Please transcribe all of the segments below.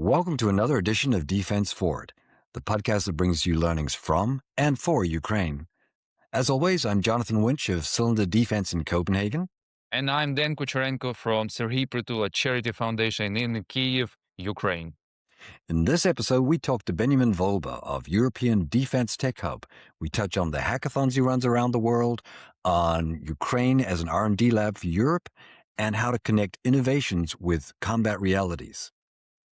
Welcome to another edition of Defense Forward, the podcast that brings you learnings from and for Ukraine. As always, I'm Jonathan Winch of Cylinder Defense in Copenhagen. And I'm Dan Kucherenko from Serhiy Prytula Charity Foundation in Kyiv, Ukraine. In this episode, we talk to Benjamin Wolba of European Defense Tech Hub. We touch on the hackathons he runs around the world, on Ukraine as an R&D lab for Europe, and how to connect innovations with combat realities.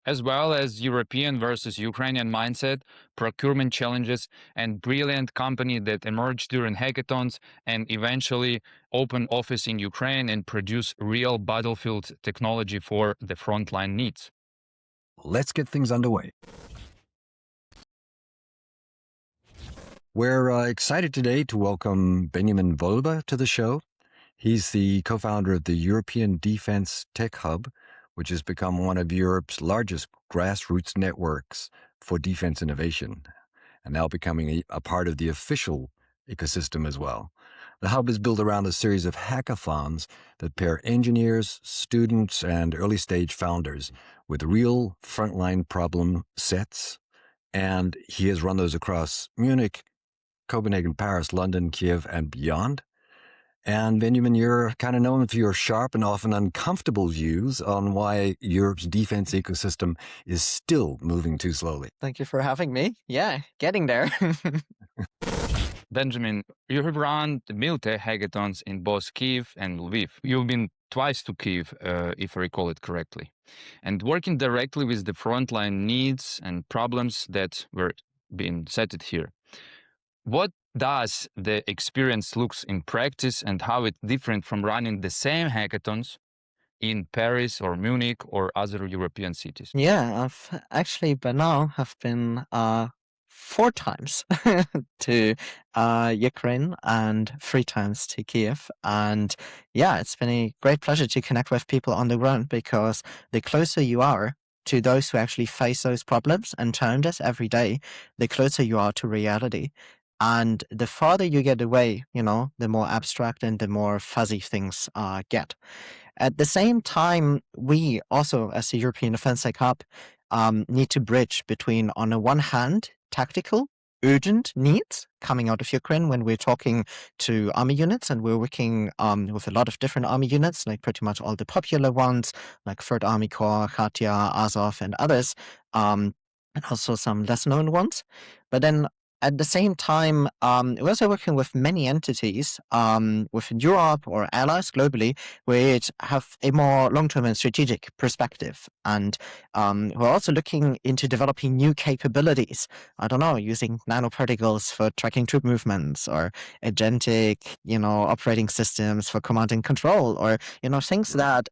As well as European versus Ukrainian mindset, procurement challenges, and brilliant company that emerged during hackathons and eventually open office in Ukraine and produce real battlefield technology for the frontline needs. Let's get things underway. We're excited today to welcome Benjamin Wolba to the show. He's the co-founder of the European Defense Tech Hub, which has become one of Europe's largest grassroots networks for defense innovation, and now becoming a part of the official ecosystem as well. The hub is built around a series of hackathons that pair engineers, students, and early-stage founders with real frontline problem sets, and he has run those across Munich, Copenhagen, Paris, London, Kyiv, and beyond. And Benjamin, you're kind of known for your sharp and often uncomfortable views on why Europe's defense ecosystem is still moving too slowly. Thank you for having me. Yeah, getting there. Benjamin, you have run the Miltech hackathons in both Kyiv and Lviv. You've been twice to Kyiv, if I recall it correctly, and working directly with the frontline needs and problems that were being set here. What does the experience looks in practice and how it's different from running the same hackathons in Paris or Munich or other European cities? Yeah, I've actually by now have been 4 times to Ukraine and 3 times to Kyiv. And yeah, it's been a great pleasure to connect with people on the ground, because the closer you are to those who actually face those problems and challenges every day, the closer you are to reality. And the farther you get away, the more abstract and the more fuzzy things get. At the same time, we also, as the European Defense Tech Hub, need to bridge between, on the one hand, tactical, urgent needs coming out of Ukraine when we're talking to army units, and we're working with a lot of different army units, like pretty much all the popular ones, like 3rd Army Corps, Khatia, Azov, and others, and also some less-known ones. But then at the same time, we're also working with many entities within Europe or allies globally, which have a more long-term and strategic perspective. And we're also looking into developing new capabilities. I don't know, using nanoparticles for tracking troop movements, or agentic, operating systems for command and control, or, things that,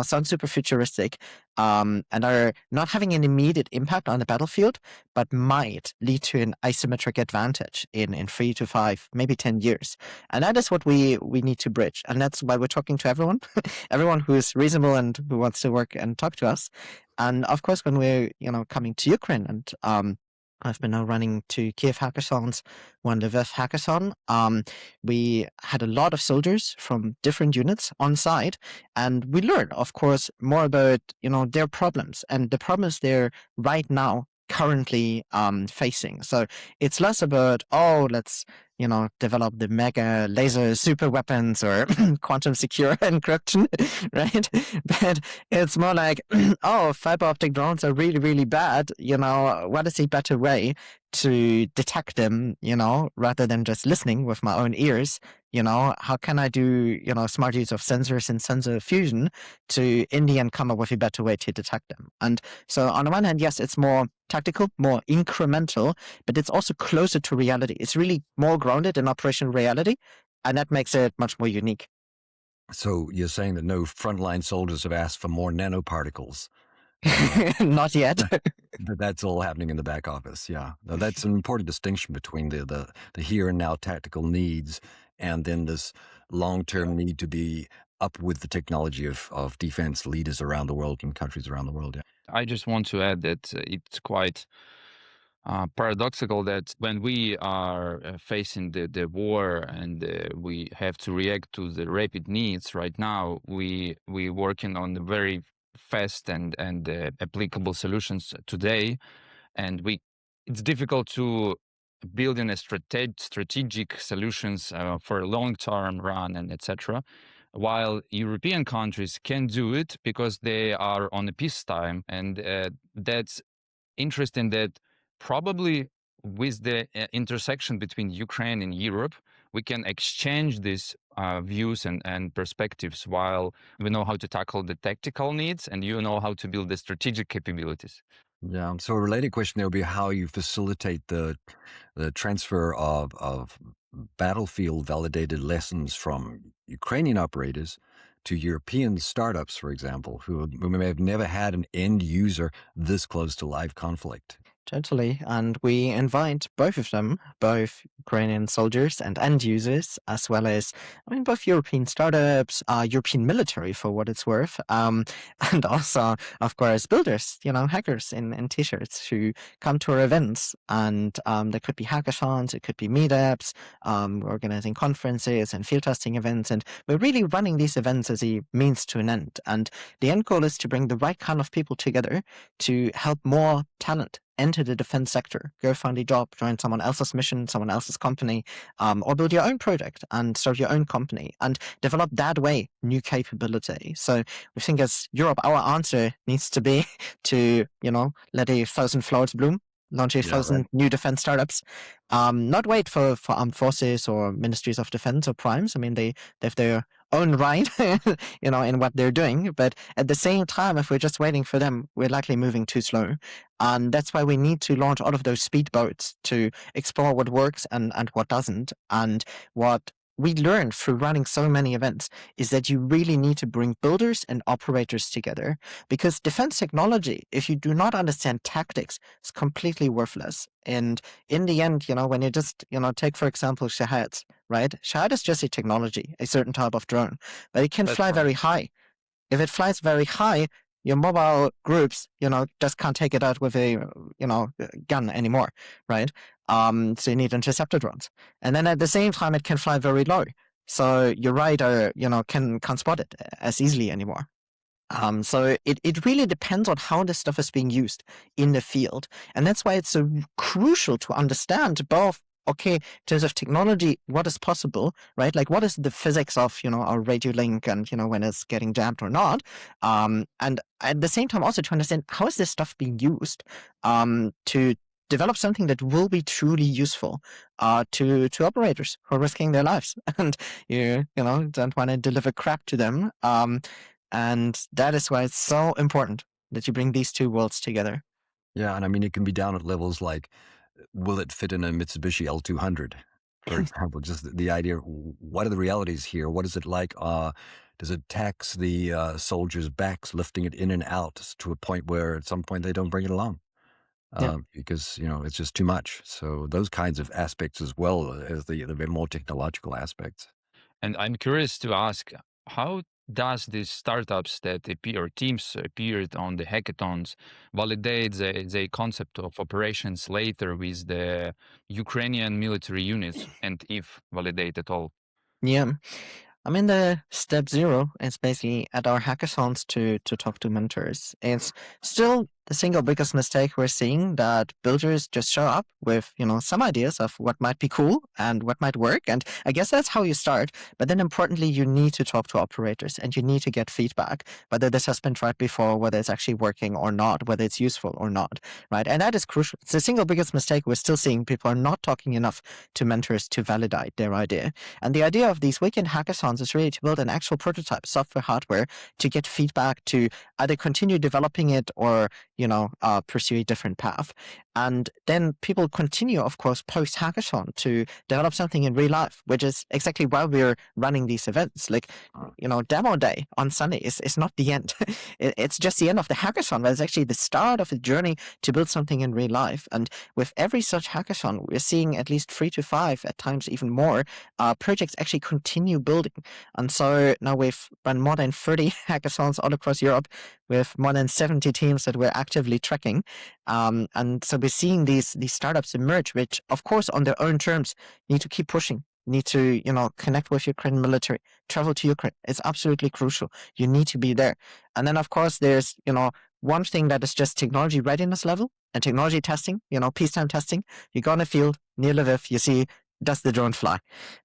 sound super futuristic, and are not having an immediate impact on the battlefield, but might lead to an asymmetric advantage in 3 to 5, maybe 10 years. And that is what we need to bridge. And that's why we're talking to everyone, everyone who is reasonable and who wants to work and talk to us. And of course, when we're, coming to Ukraine, and I've been now running 2 Kyiv hackathons, 1 Lviv hackathon. We had a lot of soldiers from different units on site, and we learned, of course, more about, their problems and the problems they're right now currently facing. So it's less about, let's develop the mega laser super weapons or quantum secure encryption, right? But it's more like, fiber optic drones are really, really bad. What is a better way to detect them, rather than just listening with my own ears? How can I do, smart use of sensors and sensor fusion to, in the end, come up with a better way to detect them? And so on the one hand, yes, it's more tactical, more incremental, but it's also closer to reality. It's really more grounded in operational reality, and that makes it much more unique. So you're saying that no frontline soldiers have asked for more nanoparticles? Not yet. That's all happening in the back office, yeah. Now, that's an important distinction between the here and now tactical needs and then this long-term need to be up with the technology of defense leaders around the world and countries around the world. Yeah. I just want to add that it's quite paradoxical that when we are facing the war and we have to react to the rapid needs right now, we working on the very fast and applicable solutions today, and it's difficult to build in a strategic solutions for a long-term run and etc. While European countries can do it because they are on a peacetime, and that's interesting that probably with the intersection between Ukraine and Europe, we can exchange these views and perspectives while we know how to tackle the tactical needs and you know how to build the strategic capabilities. Yeah. So a related question there would be how you facilitate the transfer of battlefield validated lessons from Ukrainian operators to European startups, for example, who may have never had an end user this close to live conflict. Totally. And we invite both of them, both Ukrainian soldiers and end users, as well as, both European startups, European military for what it's worth, and also, of course, builders, hackers in t-shirts who come to our events. And there could be hackathons, it could be meetups, organizing conferences and field testing events. And we're really running these events as a means to an end. And the end goal is to bring the right kind of people together to help more talent enter the defense sector, go find a job, join someone else's mission, someone else's company, or build your own project and start your own company and develop that way new capability. So we think as Europe, our answer needs to be to, let 1,000 flowers bloom, launch 1,000 new defense startups, not wait for armed forces or ministries of defense or primes. They have their own right, in what they're doing. But at the same time, if we're just waiting for them, we're likely moving too slow. And that's why we need to launch all of those speedboats to explore what works and what doesn't. And what we learned through running so many events is that you really need to bring builders and operators together, because defense technology, if you do not understand tactics, is completely worthless. And in the end, when you just, take, for example, Shahed, right? Shahed is just a technology, a certain type of drone, but it can fly very high. If it flies very high, your mobile groups, just can't take it out with a, gun anymore, right? So you need interceptor drones. And then at the same time, it can fly very low. So your radar, can't spot it as easily anymore. So it really depends on how this stuff is being used in the field. And that's why it's so crucial to understand both, okay, in terms of technology, what is possible, right? Like what is the physics of, our radio link and, when it's getting jammed or not. And at the same time also to understand how is this stuff being used to develop something that will be truly useful to operators who are risking their lives. And you don't want to deliver crap to them. And that is why it's so important that you bring these two worlds together. Yeah, and it can be down at levels like, will it fit in a Mitsubishi L200, for example? Just the idea, what are the realities here? What is it like? Does it tax the soldiers' backs, lifting it in and out to a point where at some point they don't bring it along? Because, it's just too much. So those kinds of aspects as well as the more technological aspects. And I'm curious to ask, how does these startups that appear, teams appeared on the hackathons, validate the concept of operations later with the Ukrainian military units, and if validate at all? Yeah. The step 0 is basically at our hackathons to talk to mentors. It's still the single biggest mistake we're seeing, that builders just show up with, some ideas of what might be cool and what might work. And I guess that's how you start. But then importantly, you need to talk to operators and you need to get feedback, whether this has been tried before, whether it's actually working or not, whether it's useful or not, right? And that is crucial. It's the single biggest mistake we're still seeing. People are not talking enough to mentors to validate their idea. And the idea of these weekend hackathons is really to build an actual prototype, software, hardware, to get feedback to either continue developing it or, pursue a different path. And then people continue, of course, post-hackathon to develop something in real life, which is exactly why we're running these events. Like, demo day on Sunday is not the end. It's just the end of the hackathon, but it's actually the start of a journey to build something in real life. And with every such hackathon, we're seeing at least 3 to 5, at times even more, projects actually continue building. And so now we've run more than 30 hackathons all across Europe with more than 70 teams that we're actively tracking. And so we're seeing these startups emerge, which, of course, on their own terms, need to keep pushing, need to, connect with Ukrainian military, travel to Ukraine. It's absolutely crucial. You need to be there. And then, of course, there's, one thing that is just technology readiness level and technology testing, peacetime testing. You go on a field near Lviv, you see, does the drone fly?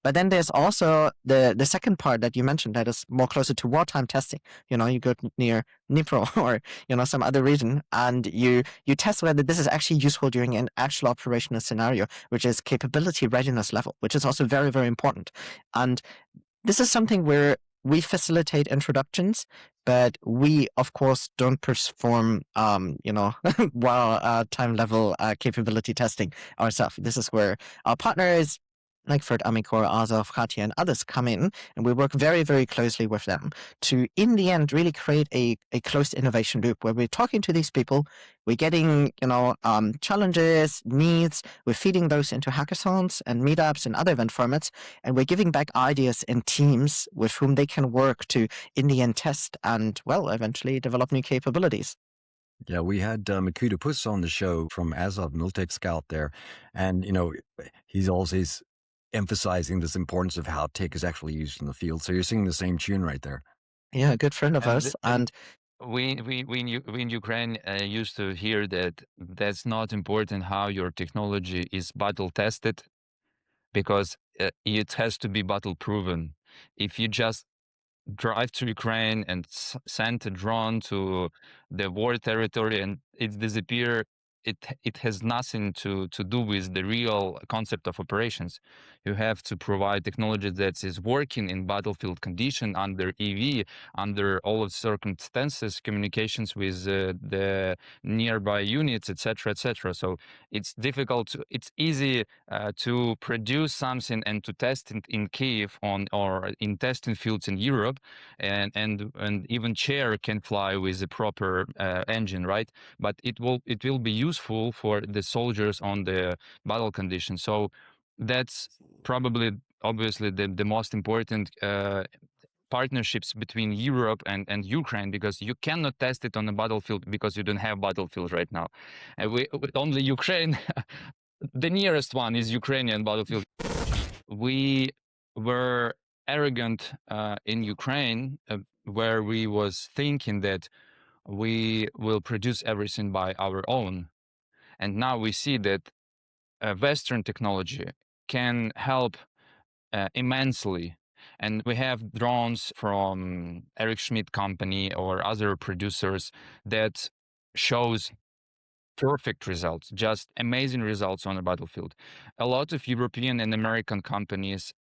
But then there's also the second part that you mentioned that is more closer to wartime testing. You go near Dnipro or, some other region, and you test whether this is actually useful during an actual operational scenario, which is capability readiness level, which is also very, very important. And this is something where we facilitate introductions, but we, of course, don't perform, while time level capability testing ourselves. This is where our partners like Fred Amikor, Azov, Katya, and others come in, and we work very, very closely with them to, in the end, really create a closed innovation loop where we're talking to these people, we're getting, challenges, needs, we're feeding those into hackathons and meetups and other event formats, and we're giving back ideas and teams with whom they can work to, in the end, test and, well, eventually develop new capabilities. Yeah, we had Makuta Puss on the show from Azov Miltech Scout there, and he's always emphasizing this importance of how tech is actually used in the field. So you're singing the same tune right there. Yeah, a good friend of ours. And we in Ukraine used to hear that that's not important how your technology is battle tested, because it has to be battle proven. If you just drive to Ukraine and send a drone to the war territory and it disappear, it has nothing to do with the real concept of operations. You have to provide technology that is working in battlefield condition under EV, under all of circumstances, communications with the nearby units, etc., etc. So it's difficult. It's easy to produce something and to test it in Kyiv or in testing fields in Europe, and even chair can fly with a proper engine, right? But it will be useful for the soldiers on the battle conditions. So that's probably obviously the most important partnerships between Europe and Ukraine, because you cannot test it on a battlefield because you don't have battlefield right now. And with only Ukraine, the nearest one is Ukrainian battlefield. We were arrogant in Ukraine, where we was thinking that we will produce everything by our own. And now we see that Western technology can help immensely. And we have drones from Eric Schmidt company or other producers that shows perfect results, just amazing results on the battlefield. A lot of European and American companies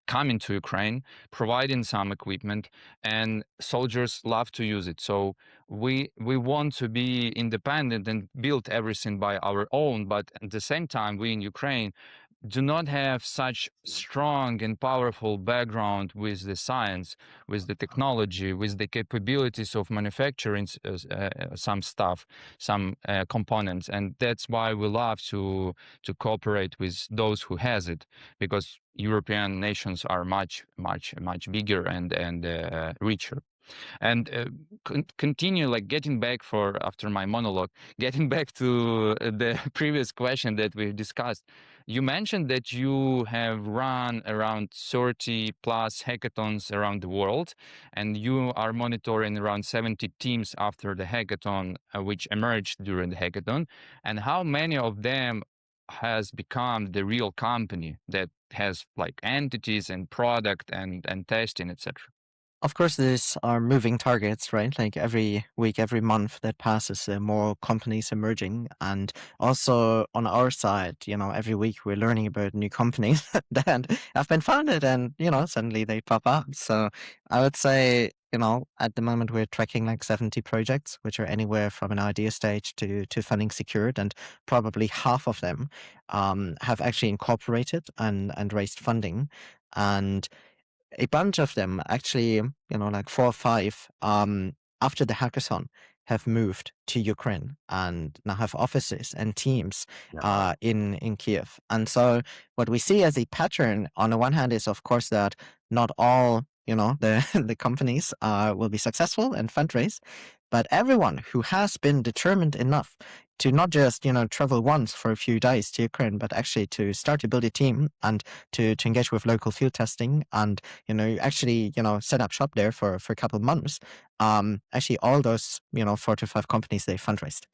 coming to Ukraine, providing some equipment, and soldiers love to use it. So we want to be independent and build everything by our own, but at the same time, we in Ukraine do not have such strong and powerful background with the science, with the technology, with the capabilities of manufacturing some stuff, some components. And that's why we love to cooperate with those who has it, because European nations are much bigger and richer. And continue, like, getting back after my monologue, getting back to the previous question that we discussed. You mentioned that you have run around 30 plus hackathons around the world, and you are monitoring around 70 teams after the hackathon, which emerged during the hackathon. And how many of them has become the real company that has like entities and product and testing, etc.? of course, these are moving targets, right? Like every week, every month that passes, there are more companies emerging. And also on our side, every week we're learning about new companies that have been founded and, suddenly they pop up. So I would say, at the moment we're tracking like 70 projects, which are anywhere from an idea stage to funding secured. And probably half of them have actually incorporated and raised funding. And a bunch of them actually, like 4 or 5, after the hackathon have moved to Ukraine and now have offices and teams in Kyiv. And so what we see as a pattern on the one hand is, of course, that not all the companies will be successful and fundraise, but everyone who has been determined enough to not just travel once for a few days to Ukraine, but actually to start to build a team and to engage with local field testing and actually set up shop there for a couple of months. Actually, all those 4 to 5 companies, they fundraised,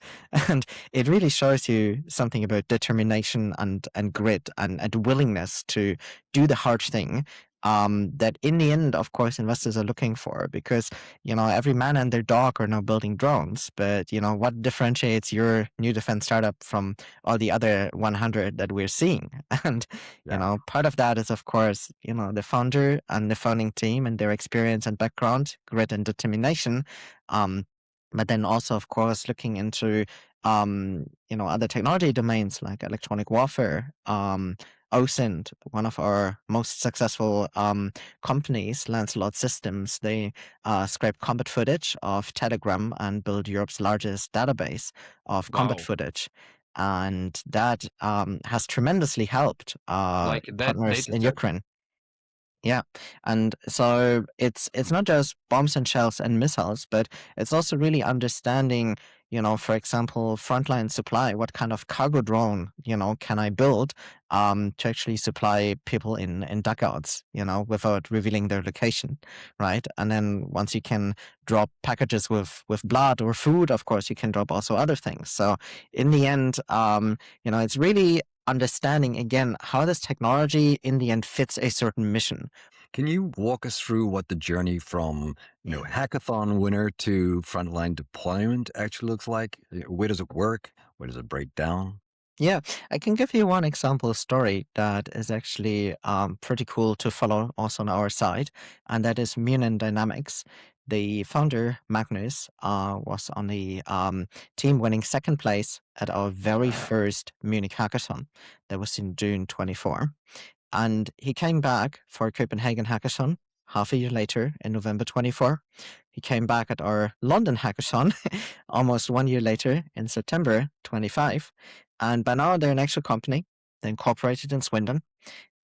and it really shows you something about determination and grit and willingness to do the hard thing. That in the end, of course, investors are looking for, because every man and their dog are now building drones. But what differentiates your new defense startup from all the other 100 that we're seeing? And part of that is, of course, the founder and the founding team and their experience and background, grit and determination. But then also, of course, looking into other technology domains like electronic warfare. OSINT, one of our most successful companies, Lancelot Systems, they scrape combat footage of Telegram and build Europe's largest database of combat footage. And that has tremendously helped Like that partners data in set? Ukraine. Yeah. And so it's not just bombs and shells and missiles, but it's also really understanding, for example, frontline supply. What kind of cargo drone, can I build to actually supply people in dugouts, without revealing their location, right? And then once you can drop packages with blood or food, of course, you can drop also other things. So in the end, it's really understanding again how this technology in the end fits a certain mission. Can you walk us through what the journey from hackathon winner to frontline deployment actually looks like? Where does it work? Where does it break down? Yeah, I can give you one example story that is actually pretty cool to follow also on our side, and that is Munich Dynamics. The founder, Magnus, was on the team winning second place at our very first Munich Hackathon. That was in June 24. And he came back for Copenhagen Hackathon half a year later in November 24. He came back at our London Hackathon almost 1 year later in September 25. And by now they're an actual company. They're incorporated in Swindon.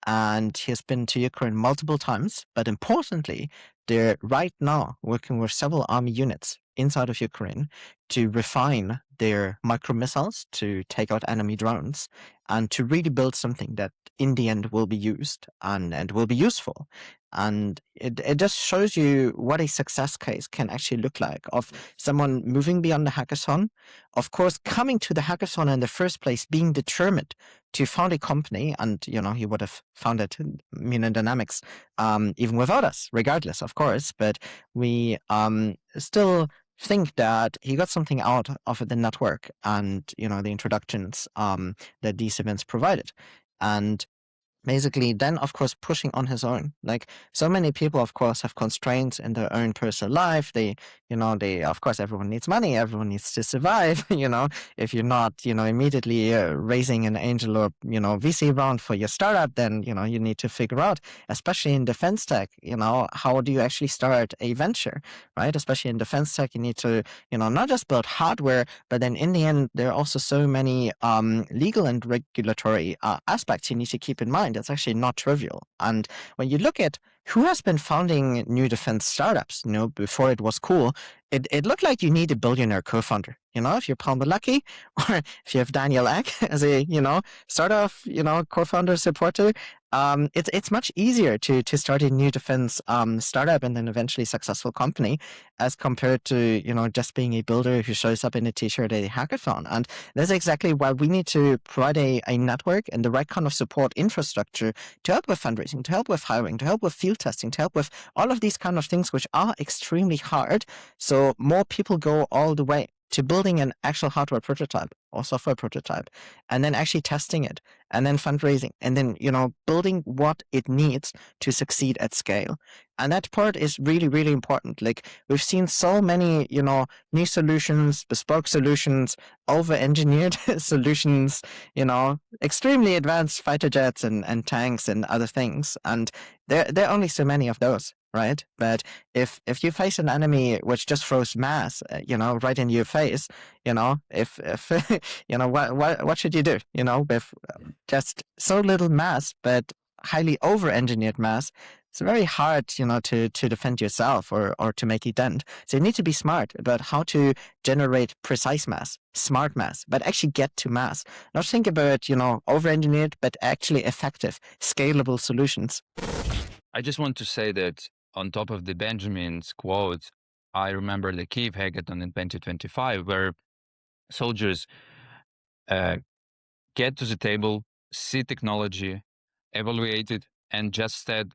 And he has been to Ukraine multiple times. But importantly, they're right now working with several army units inside of Ukraine to refine their micro missiles to take out enemy drones and to really build something that in the end will be used and will be useful. And it just shows you what a success case can actually look like of someone moving beyond the hackathon, of course, coming to the hackathon in the first place, being determined to found a company, and he would have founded Mina Dynamics even without us, regardless, of course. But we still think that he got something out of the network and the introductions that these events provided. And basically then of course pushing on his own, like so many people of course have constraints in their own personal life. They of course, everyone needs money, everyone needs to survive. If you're not immediately raising an angel or VC round for your startup, then you need to figure out, especially in defense tech, how do you actually start a venture, right? Especially in defense tech, you need to not just build hardware, but then in the end there are also so many legal and regulatory aspects you need to keep in mind. It's actually not trivial. And when you look at who has been founding new defense startups, before it was cool, it looked like you need a billionaire co-founder. If you're Palmer Luckey, or if you have Daniel Ek as a startup co-founder supporter, it's much easier to start a new defense startup and then eventually successful company, as compared to just being a builder who shows up in a t-shirt at a hackathon. And that's exactly why we need to provide a network and the right kind of support infrastructure to help with fundraising, to help with hiring, to help with field testing, to help with all of these kind of things, which are extremely hard. So more people go all the way to building an actual hardware prototype or software prototype, and then actually testing it, and then fundraising, and then building what it needs to succeed at scale. And that part is really, really important. Like, we've seen so many new solutions, bespoke solutions, over-engineered solutions, extremely advanced fighter jets and tanks and other things, and there are only so many of those, right? But if you face an enemy which just throws mass right in your face, if what should you do with just so little mass but highly over-engineered mass? It's very hard, to defend yourself or to make a dent. So you need to be smart about how to generate precise mass, smart mass, but actually get to mass. Not think about, over-engineered, but actually effective, scalable solutions. I just want to say that on top of the Benjamin's quotes, I remember the Kyiv Hackathon in 2025, where soldiers get to the table, see technology, evaluate it, and just said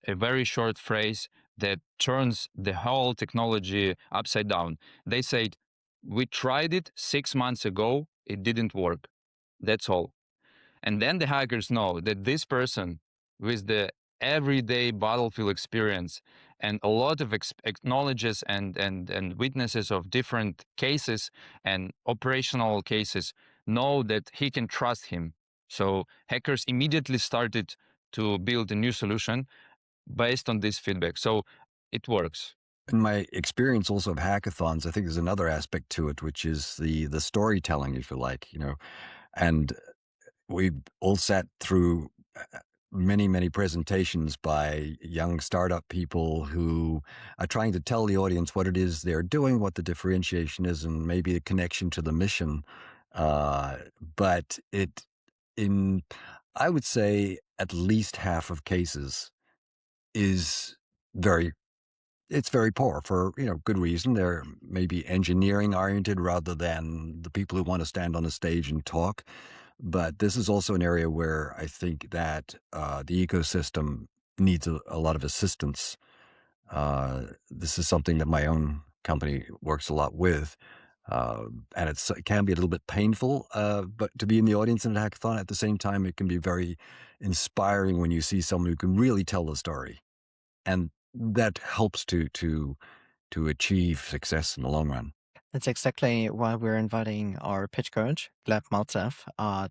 a very short phrase that turns the whole technology upside down. They said, "We tried it 6 months ago, it didn't work. That's all." And then the hackers know that this person with the everyday battlefield experience and a lot of knowledges and witnesses of different cases and operational cases know that he can trust him. So hackers immediately started to build a new solution based on this feedback. So it works. In my experience also of hackathons, I think there's another aspect to it, which is the storytelling, if you like, and we've all sat through many presentations by young startup people who are trying to tell the audience what it is they're doing, what the differentiation is, and maybe the connection to the mission. But I would say at least half of cases is it's very poor for good reason. They're maybe engineering oriented rather than the people who want to stand on a stage and talk. But this is also an area where I think that the ecosystem needs a lot of assistance. This is something that my own company works a lot with. And it can be a little bit painful, but to be in the audience in a hackathon at the same time, it can be very inspiring when you see someone who can really tell the story. And that helps to achieve success in the long run. That's exactly why we're inviting our pitch coach, Gleb Maltsev,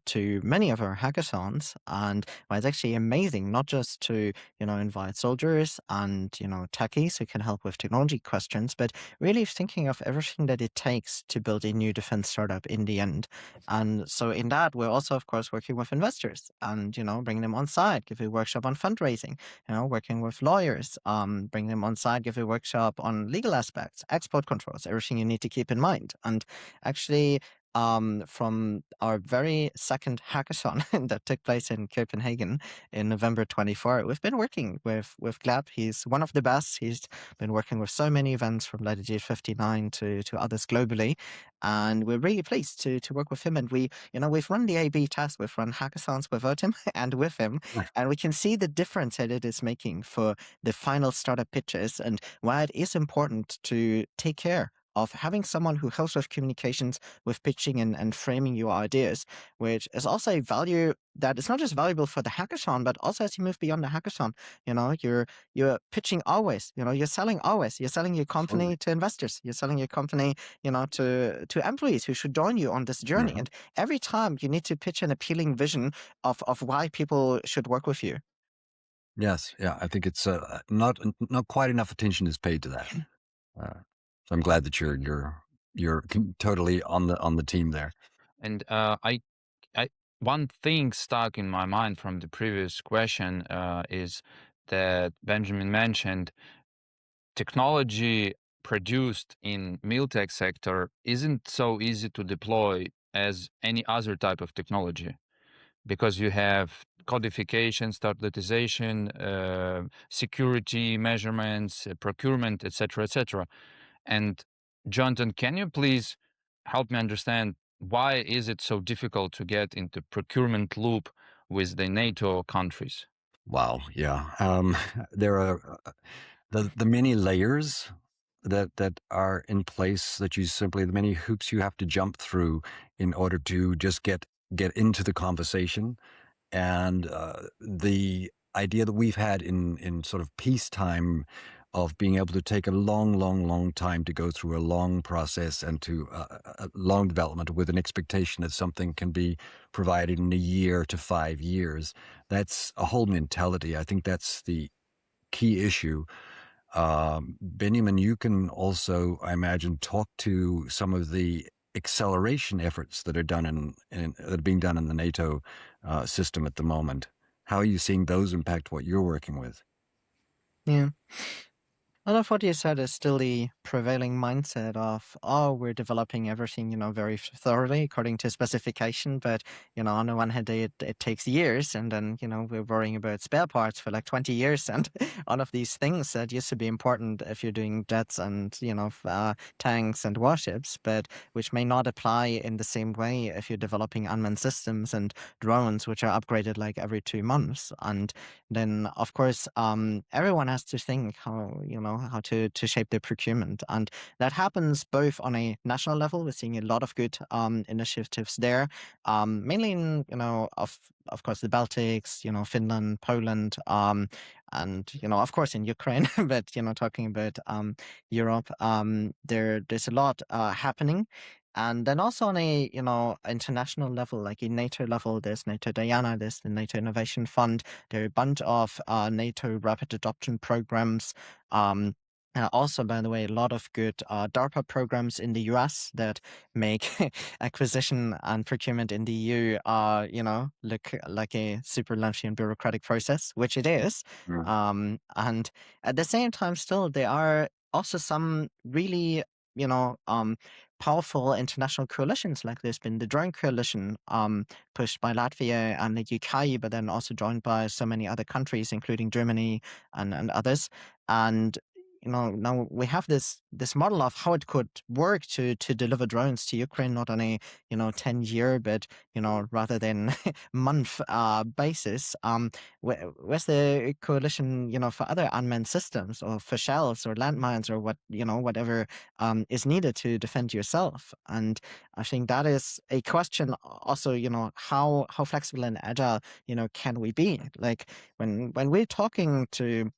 to many of our hackathons. And why it's actually amazing not just to, invite soldiers and, techies who can help with technology questions, but really thinking of everything that it takes to build a new defense startup in the end. And so in that, we're also, of course, working with investors and, bringing them on site, give a workshop on fundraising, working with lawyers, bring them on site, give a workshop on legal aspects, export controls, everything you need to keep in mind. And actually, from our very second hackathon that took place in Copenhagen in November 24, we've been working with Gleb. He's one of the best. He's been working with so many events from Latitude 59 to others globally. And we're really pleased to work with him. And we've run the A/B test. We've run hackathons without him and with him. And we can see the difference that it is making for the final startup pitches and why it is important to take care of having someone who helps with communications, with pitching and framing your ideas, which is also a value that is not just valuable for the hackathon, but also as you move beyond the hackathon. You're pitching always. You're selling always. You're selling your company to investors. You're selling your company, to employees who should join you on this journey. And every time you need to pitch an appealing vision of why people should work with you. Yes, yeah, I think it's not quite enough attention is paid to that. So I'm glad that you're totally on the team there. And I one thing stuck in my mind from the previous question is that Benjamin mentioned technology produced in Miltech sector isn't so easy to deploy as any other type of technology, because you have codification, standardization, security measurements, procurement, etc., etc. And Jonathan, can you please help me understand why is it so difficult to get into procurement loop with the NATO countries? Wow, yeah. There are the many layers that are in place that you simply the many hoops you have to jump through in order to just get into the conversation. And the idea that we've had in sort of peacetime of being able to take a long time to go through a long process and to a long development with an expectation that something can be provided in a year to 5 years. That's a whole mentality. I think that's the key issue. Benjamin, you can also, I imagine, talk to some of the acceleration efforts that are done that are being done in the NATO system at the moment. How are you seeing those impact what you're working with? Yeah. A lot of what you said is still the prevailing mindset of, oh, we're developing everything, very thoroughly according to specification. But, on the one hand, it takes years. And then, we're worrying about spare parts for like 20 years. And all of these things that used to be important if you're doing jets and, tanks and warships, but which may not apply in the same way if you're developing unmanned systems and drones, which are upgraded like every 2 months. And then of course everyone has to think how to shape their procurement, and that happens both on a national level. We're seeing a lot of good initiatives there, mainly in of course the Baltics, Finland, Poland, and of course in Ukraine. But talking about Europe, there's a lot happening. And then also on a international level, like in NATO level, there's NATO Diana, there's the NATO Innovation Fund. There are a bunch of NATO rapid adoption programs. Also, by the way, a lot of good DARPA programs in the US that make acquisition and procurement in the EU, look like a super lengthy and bureaucratic process, which it is. And at the same time, still, there are also some really, powerful international coalitions, like there's been the drone coalition pushed by Latvia and the UK, but then also joined by so many other countries, including Germany and others. And now we have this model of how it could work to deliver drones to Ukraine, not on a 10-year, but rather than month basis. Where's the coalition for other unmanned systems, or for shells or landmines, or whatever is needed to defend yourself? And I think that is a question also, how flexible and agile can we be? Like when we're talking to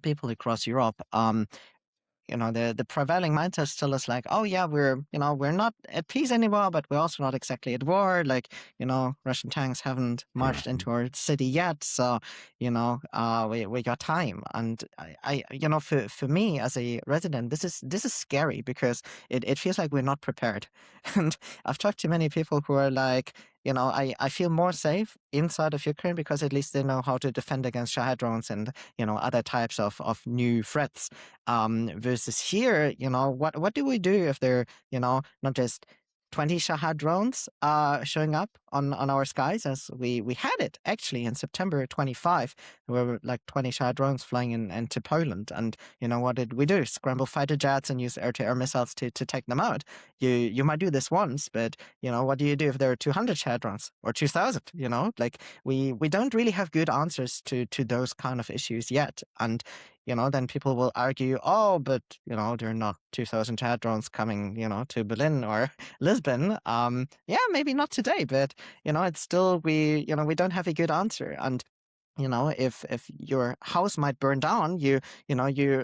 people across Europe, the prevailing mindset still is like, oh yeah, we're not at peace anymore, but we're also not exactly at war. Like, Russian tanks haven't marched into our city yet, so we got time. And I for me as a resident, this is scary, because it feels like we're not prepared. And I've talked to many people who are like, I feel more safe inside of Ukraine because at least they know how to defend against Shahed drones and other types of new threats. Versus here, what do we do if they're not just 20 Shahed drones showing up on our skies, as we had it actually in September 25. There were like 20 Shahed drones flying into Poland. And what did we do? Scramble fighter jets and use air-to-air missiles to take them out. You might do this once, but what do you do if there are 200 Shahed drones or 2,000? Like we don't really have good answers to those kind of issues yet. And then people will argue, oh, but there are not 2,000 Shahed drones coming to Berlin or Lisbon. Yeah, maybe not today, but it's still, we don't have a good answer. And if your house might burn down, you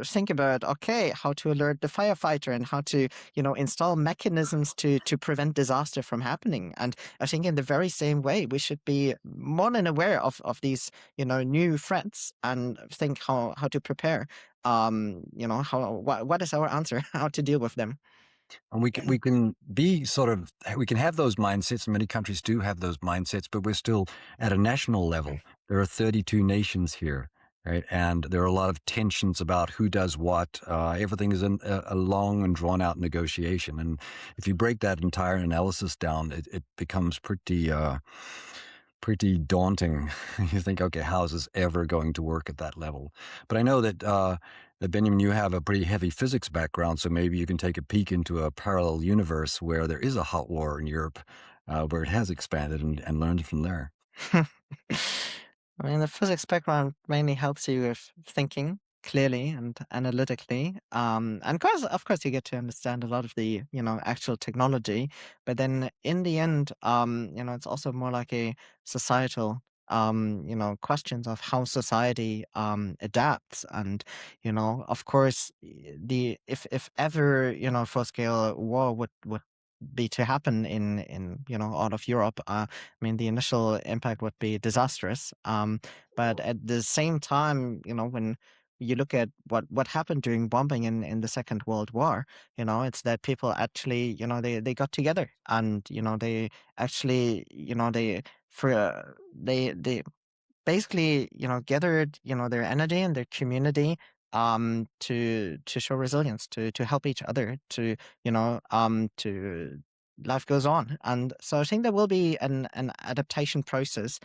think about, okay, how to alert the firefighter and how to install mechanisms to prevent disaster from happening. And I think in the very same way, we should be more than aware of these new threats and think how to prepare. What is our answer? How to deal with them? And we can we can have those mindsets, and many countries do have those mindsets, but we're still at a national level. There are 32 nations here, right? And there are a lot of tensions about who does what. Everything is a long and drawn out negotiation. And if you break that entire analysis down, it becomes pretty daunting. You think, okay, how is this ever going to work at that level? But I know that Benjamin, you have a pretty heavy physics background, so maybe you can take a peek into a parallel universe where there is a hot war in Europe, where it has expanded and learned from there. I mean, the physics background mainly helps you with thinking clearly and analytically. And of course, you get to understand a lot of the, actual technology. But then in the end, it's also more like a societal, questions of how society adapts. And, of course, if ever, full scale war would be to happen in all of Europe, I mean, the initial impact would be disastrous. But at the same time, when you look at what happened during bombing in the Second World War, it's that people actually, they got together, and they actually, they basically gathered their energy and their community to show resilience, to help each other, to to life goes on. And so I think there will be an adaptation process,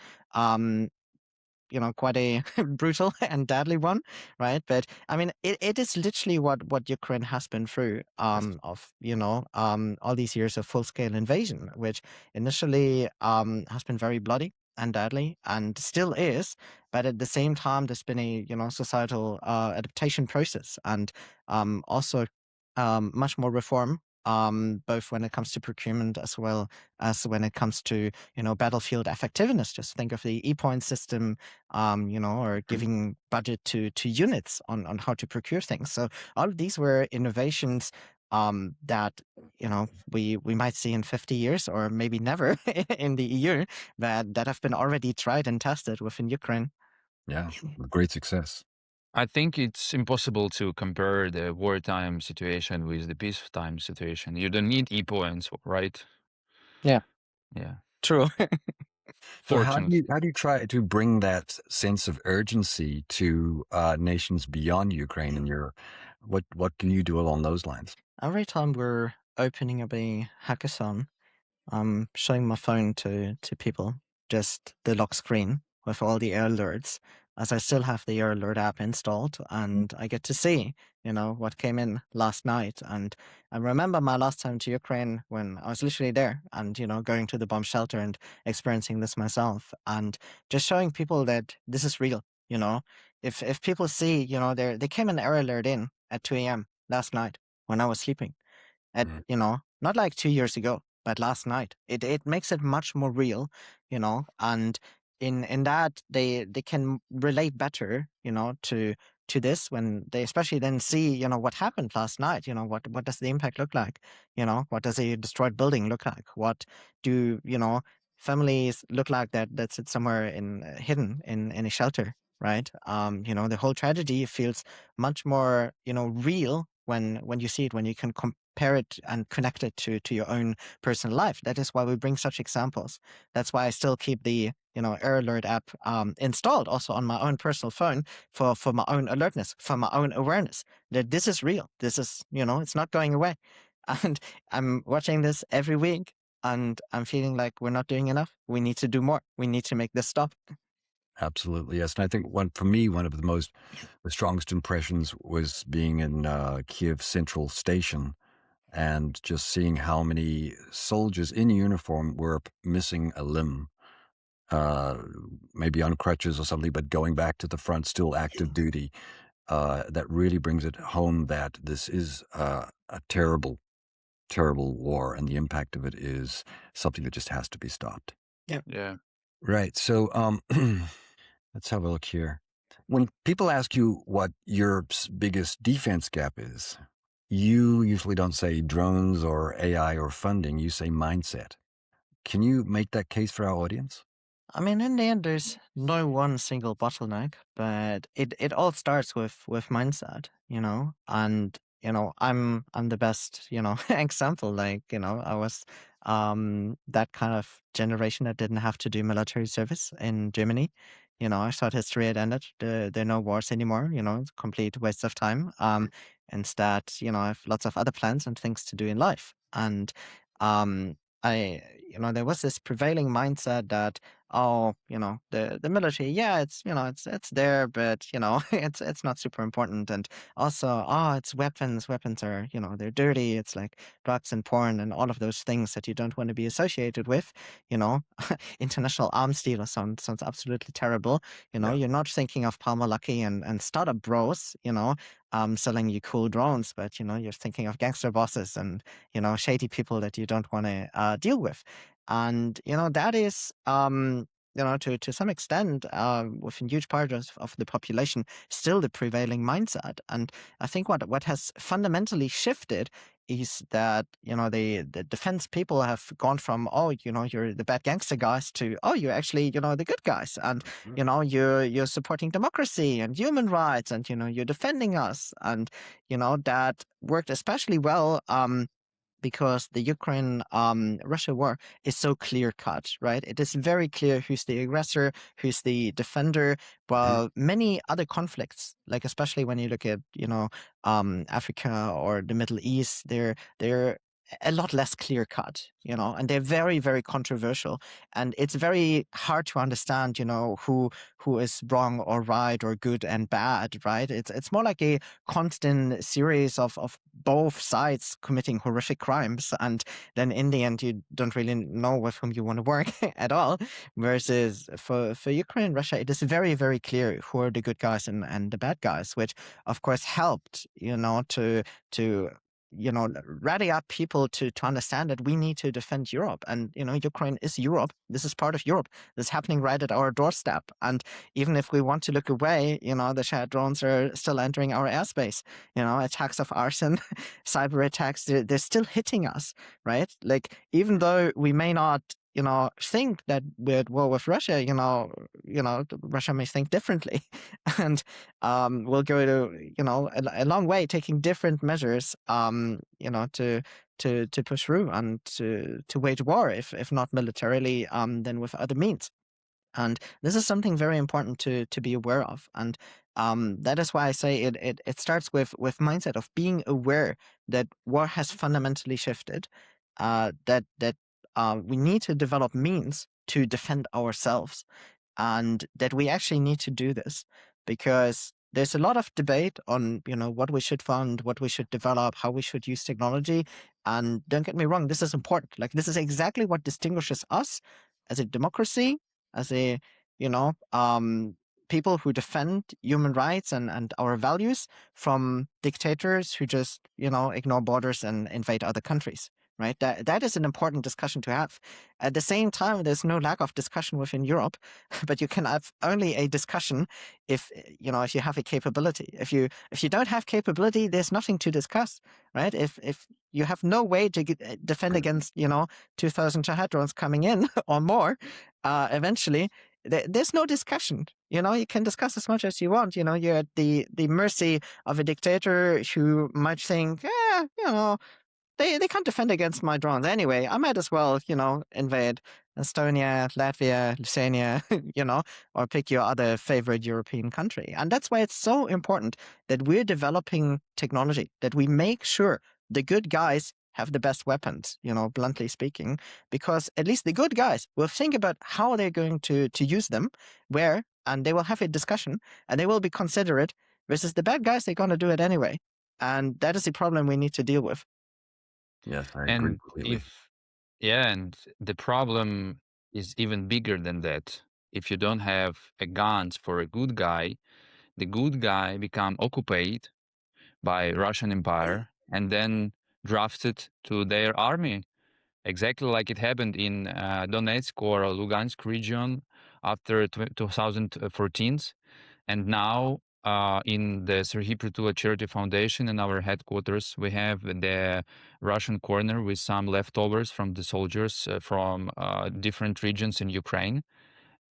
quite a brutal and deadly one, right? But I mean, it is literally what Ukraine has been through, of all these years of full scale invasion, which initially has been very bloody and deadly, and still is. But at the same time, there's been a societal adaptation process, and also much more reform. Both when it comes to procurement as well as when it comes to battlefield effectiveness. Just think of the e-point system, or giving budget to units on how to procure things. So all of these were innovations that we might see in 50 years or maybe never in the EU, but that have been already tried and tested within Ukraine. Yeah, with great success. I think it's impossible to compare the wartime situation with the peacetime situation. You don't need e-points, right? Yeah, Yeah. true. So how do Fortunately. you try to bring that sense of urgency to nations beyond Ukraine and Europe? What can you do along those lines? Every time we're opening up a hackathon, I'm showing my phone to people, just the lock screen with all the alerts, as I still have the alert app installed, and I get to see, what came in last night. And I remember my last time to Ukraine when I was literally there and, going to the bomb shelter and experiencing this myself, and just showing people that this is real. If people see, they came an error alert in at 2 a.m. last night when I was sleeping at Mm. not like 2 years ago, but last night. It makes it much more real, and in that they can relate better, to this when they especially then see, what happened last night. What does the impact look like? What does a destroyed building look like? What do families look like that sit somewhere in hidden in a shelter, right? The whole tragedy feels much more real when you see it, when you can compare it and connect it to your own personal life. That is why we bring such examples. That's why I still keep the Air Alert app installed also on my own personal phone for my own alertness, for my own awareness that this is real. This is it's not going away, and I'm watching this every week, and I'm feeling like we're not doing enough. We need to do more. We need to make this stop. Absolutely, yes. And I think for me, one of the strongest impressions was being in Kyiv Central Station and just seeing how many soldiers in uniform were missing a limb, maybe on crutches or something, but going back to the front, still active duty. That really brings it home that this is a terrible, terrible war, and the impact of it is something that just has to be stopped. Yeah. Right. So let's have a look here. When people ask you what Europe's biggest defense gap is, you usually don't say drones or AI or funding. You say mindset. Can you make that case for our audience? I mean, in the end, there's no one single bottleneck, but it all starts with mindset, and I'm the best, example. Like, I was that kind of generation that didn't have to do military service in Germany. I thought history had ended. There are no wars anymore. It's a complete waste of time. Instead, I have lots of other plans and things to do in life, and I, there was this prevailing mindset that, oh, the military, yeah, it's there, but it's not super important. And also, oh, it's weapons. Weapons are, they're dirty. It's like drugs and porn and all of those things that you don't want to be associated with. you know International arms dealer sounds absolutely terrible. Yeah. You're not thinking of Palmer Luckey and startup bros, selling you cool drones, but you're thinking of gangster bosses and shady people that you don't want to deal with. And that is to some extent, within huge part of the population, still the prevailing mindset. And I think what has fundamentally shifted is that the defense people have gone from, oh, you're the bad gangster guys, to, oh, you're actually the good guys, and you're supporting democracy and human rights, and you're defending us. And that worked especially well because the Ukraine-Russia war is so clear-cut, right? It is very clear who's the aggressor, who's the defender, while many other conflicts, like especially when you look at, Africa or the Middle East, they're a lot less clear-cut, and they're very, very controversial. And it's very hard to understand, who is wrong or right or good and bad, right? It's more like a constant series of both sides committing horrific crimes, and then in the end you don't really know with whom you want to work at all. Versus for Ukraine, Russia, it is very, very clear who are the good guys and the bad guys, which of course helped, to rally up people to understand that we need to defend Europe. And, Ukraine is Europe. This is part of Europe. This is happening right at our doorstep. And even if we want to look away, the shared drones are still entering our airspace. Attacks of arson, cyber attacks, they're still hitting us, right? Like, even though we may not think that we're at war with Russia, Russia may think differently, and we'll go to a long way taking different measures, to push through and to wage war, if not militarily, then with other means. And this is something very important to be aware of. And that is why I say it starts with mindset of being aware that war has fundamentally shifted, that we need to develop means to defend ourselves, and that we actually need to do this because there's a lot of debate on what we should fund, what we should develop, how we should use technology. And don't get me wrong, this is important. Like, this is exactly what distinguishes us as a democracy, as a people who defend human rights and our values, from dictators who just ignore borders and invade other countries. Right, that is an important discussion to have. At the same time, there's no lack of discussion within Europe, but you can have only a discussion if you have a capability. If you don't have capability, there's nothing to discuss. Right? If you have no way to defend against 2,000 Shahed drones coming in or more, eventually there's no discussion. You can discuss as much as you want. You're at the mercy of a dictator who might think, they can't defend against my drones anyway. I might as well, invade Estonia, Latvia, Lithuania, or pick your other favorite European country. And that's why it's so important that we're developing technology, that we make sure the good guys have the best weapons, bluntly speaking, because at least the good guys will think about how they're going to use them, where, and they will have a discussion, and they will be considerate, versus the bad guys, they're going to do it anyway. And that is the problem we need to deal with. Yes, I agree And completely. and the problem is even bigger than that. If you don't have a guns for a good guy, the good guy become occupied by Russian Empire and then drafted to their army, exactly like it happened in Donetsk or Lugansk region after 2014. And now in the Serhiy Prytula Charity Foundation in our headquarters, we have the Russian corner with some leftovers from the soldiers from different regions in Ukraine.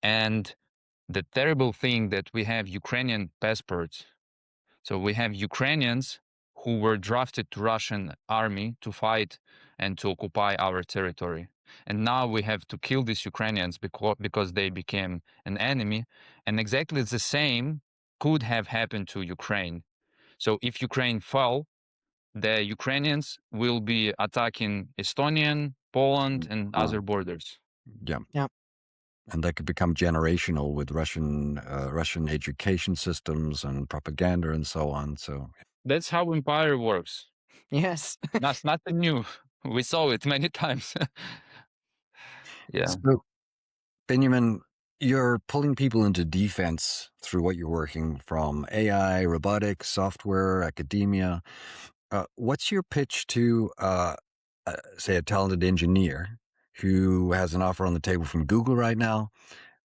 And the terrible thing that we have Ukrainian passports. So we have Ukrainians who were drafted to Russian army to fight and to occupy our territory. And now we have to kill these Ukrainians because they became an enemy. And exactly the same could have happened to Ukraine. So if Ukraine fell, the Ukrainians will be attacking Estonian, Poland, and other borders. Yeah. Yeah. And that could become generational with Russian education systems and propaganda and so on. So That's how empire works. Yes. That's nothing new. We saw it many times. Yeah. So, Benjamin, you're pulling people into defense through what you're working, from AI, robotics, software, academia. What's your pitch to, say, a talented engineer who has an offer on the table from Google right now?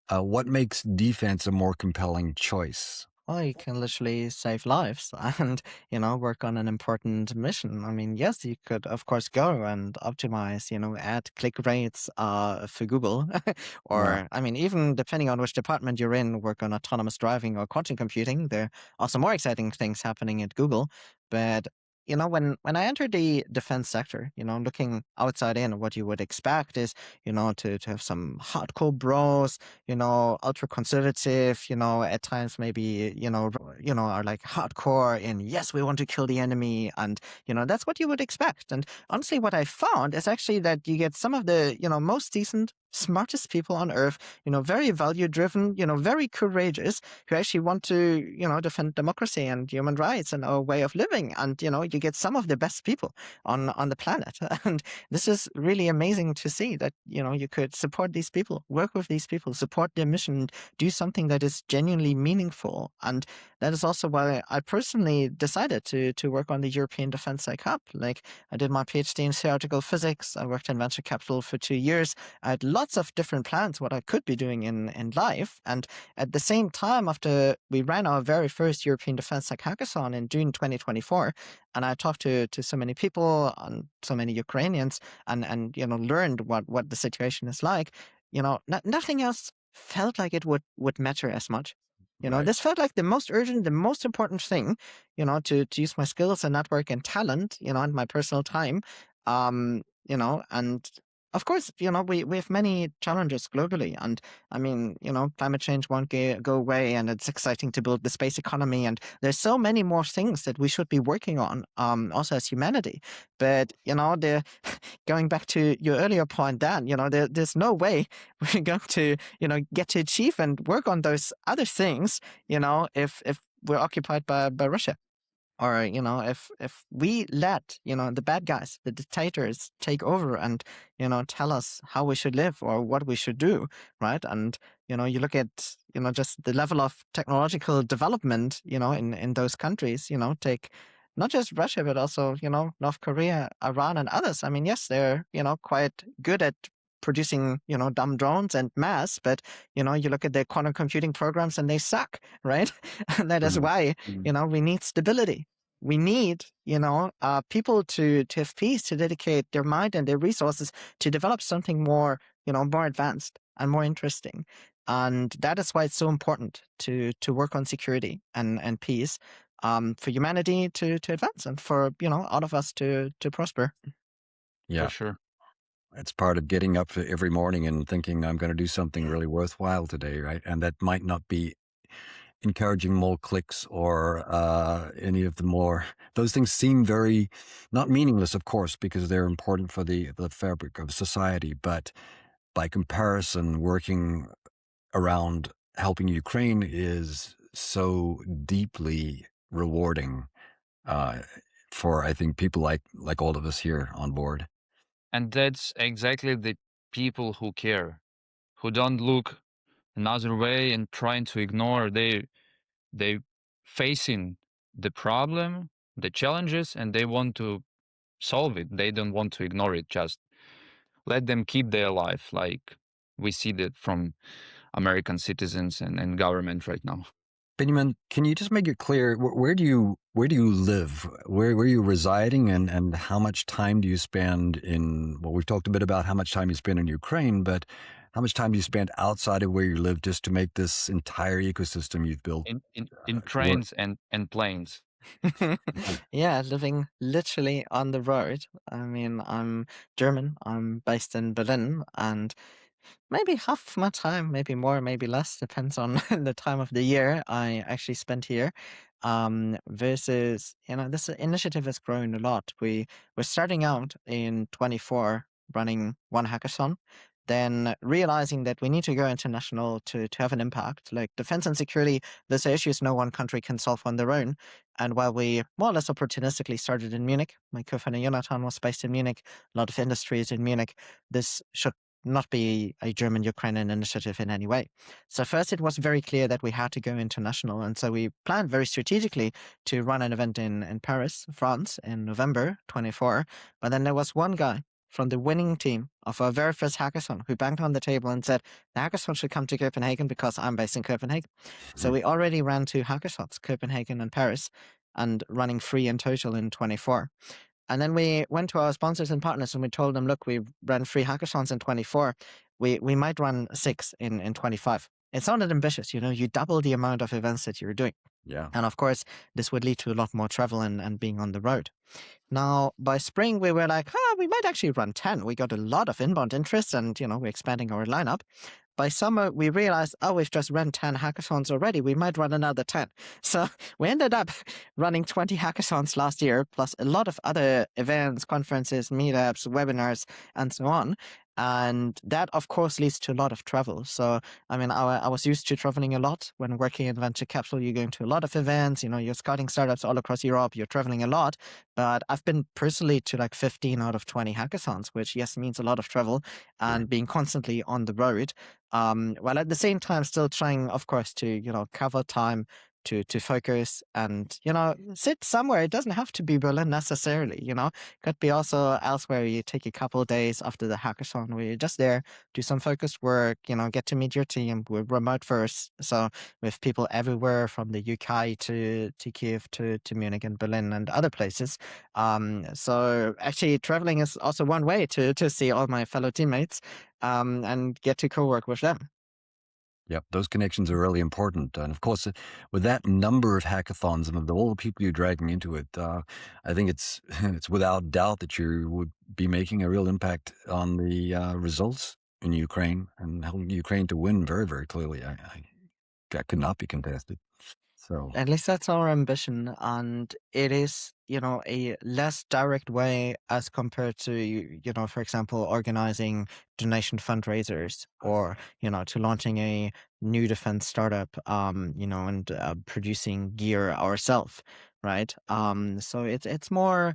What makes defense a more compelling choice? Well, you can literally save lives and, work on an important mission. I mean, yes, you could, of course, go and optimize, add click rates for Google. Or, I mean, even depending on which department you're in, work on autonomous driving or quantum computing. There are some more exciting things happening at Google. But when I entered the defense sector, looking outside in, what you would expect is, to have some hardcore bros, ultra conservative, at times maybe, are like hardcore in, yes, we want to kill the enemy. And, that's what you would expect. And honestly, what I found is actually that you get some of the, most decent, smartest people on earth, very value driven, very courageous, who actually want to, defend democracy and human rights and our way of living. And, you get some of the best people on the planet. And this is really amazing to see that, you could support these people, work with these people, support their mission, do something that is genuinely meaningful. And that is also why I personally decided to work on the European Defense Tech Hub. Like, I did my PhD in theoretical physics. I worked in venture capital for 2 years. I had lots of different plans what I could be doing in life. And at the same time, after we ran our very first European Defense Tech Hackathon in June 2024, and I talked to so many people and so many Ukrainians and learned what the situation is like, nothing else felt like it would matter as much. Right. This felt like the most urgent, the most important thing, to use my skills and network and talent, and my personal time. And of course, we have many challenges globally. And I mean, climate change won't go away, and it's exciting to build the space economy. And there's so many more things that we should be working on, also as humanity. But, going back to your earlier point, Dan, there's no way we're going to, get to achieve and work on those other things, if we're occupied by Russia. Or, if we let, the bad guys, the dictators take over and, tell us how we should live or what we should do, right? And, you look at, just the level of technological development, in those countries, take not just Russia, but also, North Korea, Iran, and others. I mean, yes, they're, quite good at producing, dumb drones and mass, but, you look at their quantum computing programs and they suck, right? And that is why, we need stability. We need, people to have peace, to dedicate their mind and their resources to develop something more, more advanced and more interesting. And that is why it's so important to work on security and peace, for humanity to advance and for, all of us to prosper. Yeah. For sure. It's part of getting up every morning and thinking, I'm going to do something really worthwhile today, right? And that might not be encouraging more clicks or any of the more, those things seem very, not meaningless, of course, because they're important for the fabric of society. But by comparison, working around helping Ukraine is so deeply rewarding for, I think, people like all of us here on board. And that's exactly the people who care, who don't look another way and trying to ignore. They facing the problem, the challenges, and they want to solve it. They don't want to ignore it. Just let them keep their life, like we see that from American citizens and government right now. Benjamin, can you just make it clear, where do you live? Where are you residing, and how much time do you spend in, well, we've talked a bit about how much time you spend in Ukraine, but how much time do you spend outside of where you live just to make this entire ecosystem you've built? In trains and planes. Yeah, living literally on the road. I mean, I'm German. I'm based in Berlin, and maybe half of my time, maybe more, maybe less, depends on the time of the year I actually spent here. Versus, this initiative has grown a lot. We're starting out in 24, running one hackathon, then realizing that we need to go international to have an impact. Like defense and security, those are issues no one country can solve on their own. And while we more or less opportunistically started in Munich, my co-founder Jonathan was based in Munich, a lot of industry is in Munich, this should not be a German-Ukrainian initiative in any way. So first, it was very clear that we had to go international. And so we planned very strategically to run an event in Paris, France, in November 24. But then there was one guy from the winning team of our very first hackathon who banged on the table and said, the hackathon should come to Copenhagen because I'm based in Copenhagen. So we already ran 2 hackathons, Copenhagen and Paris, and running 3 in total in 24. And then we went to our sponsors and partners and we told them, look, we ran 3 hackathons in 24. We might run 6 in 25. it sounded ambitious. You double the amount of events that you're doing. Yeah. And of course, this would lead to a lot more travel and being on the road. Now, by spring, we were like, we might actually run 10. We got a lot of inbound interest and, we're expanding our lineup. By summer, we realized, we've just run 10 hackathons already. We might run another 10. So we ended up running 20 hackathons last year, plus a lot of other events, conferences, meetups, webinars, and so on. And that, of course, leads to a lot of travel. So, I was used to traveling a lot. When working in venture capital, you're going to a lot of events, you're scouting startups all across Europe, you're traveling a lot. But I've been personally to like 15 out of 20 hackathons, which, yes, means a lot of travel and being constantly on the road. While at the same time, still trying, of course, to, cover time to focus and, sit somewhere. It doesn't have to be Berlin necessarily, could be also elsewhere. You take a couple of days after the hackathon where you're just there, do some focused work, get to meet your team. We're remote first. So with people everywhere from the UK to Kyiv to Munich and Berlin and other places. So actually traveling is also one way to see all my fellow teammates and get to co-work with them. Yep, those connections are really important. And of course, with that number of hackathons and of all the people you're dragging into it, I think it's it's without doubt that you would be making a real impact on the results in Ukraine and helping Ukraine to win very, very clearly. That could not be contested. So, At least that's our ambition, and it is, a less direct way as compared to, for example, organizing donation fundraisers or, to launching a new defense startup, and producing gear ourselves, right? So it's more,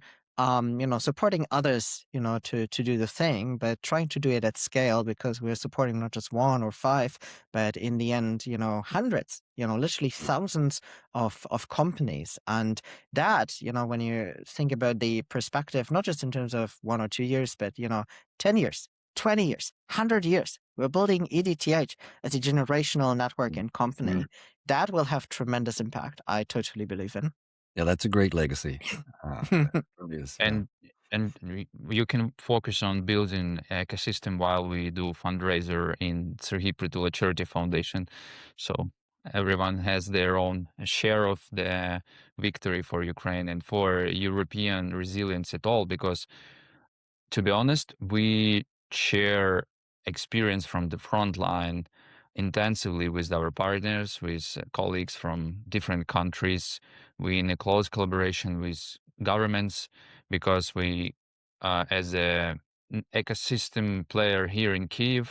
supporting others, to do the thing, but trying to do it at scale because we're supporting not just one or five, but in the end, hundreds, literally thousands of companies. And that, when you think about the perspective, not just in terms of 1 or 2 years, but, 10 years, 20 years, 100 years, we're building EDTH as a generational network and company. That will have tremendous impact. I totally believe in. yeah, that's a great legacy. It really is, yeah. And you can focus on building ecosystem while we do fundraiser in Serhiy Prytula Charity Foundation. So everyone has their own share of the victory for Ukraine and for European resilience at all, because to be honest, we share experience from the front line intensively with our partners, with colleagues from different countries. We in a close collaboration with governments because we, as a ecosystem player here in Kyiv,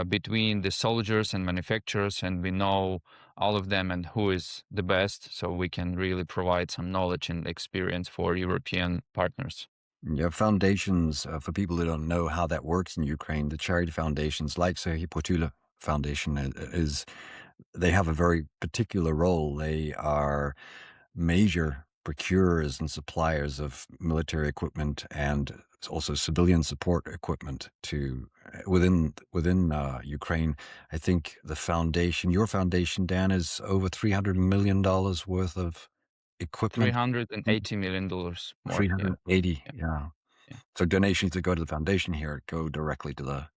between the soldiers and manufacturers, and we know all of them and who is the best, so we can really provide some knowledge and experience for European partners. Yeah, foundations, for people who don't know how that works in Ukraine, the charity foundations like Serhiy Prytula Foundation they have a very particular role. They are major procurers and suppliers of military equipment and also civilian support equipment to within Ukraine. I think your foundation, Dan, is over $300 million worth of equipment. $380 million more. Yeah. 380, Yeah. yeah. Yeah. So donations that go to the foundation here go directly to the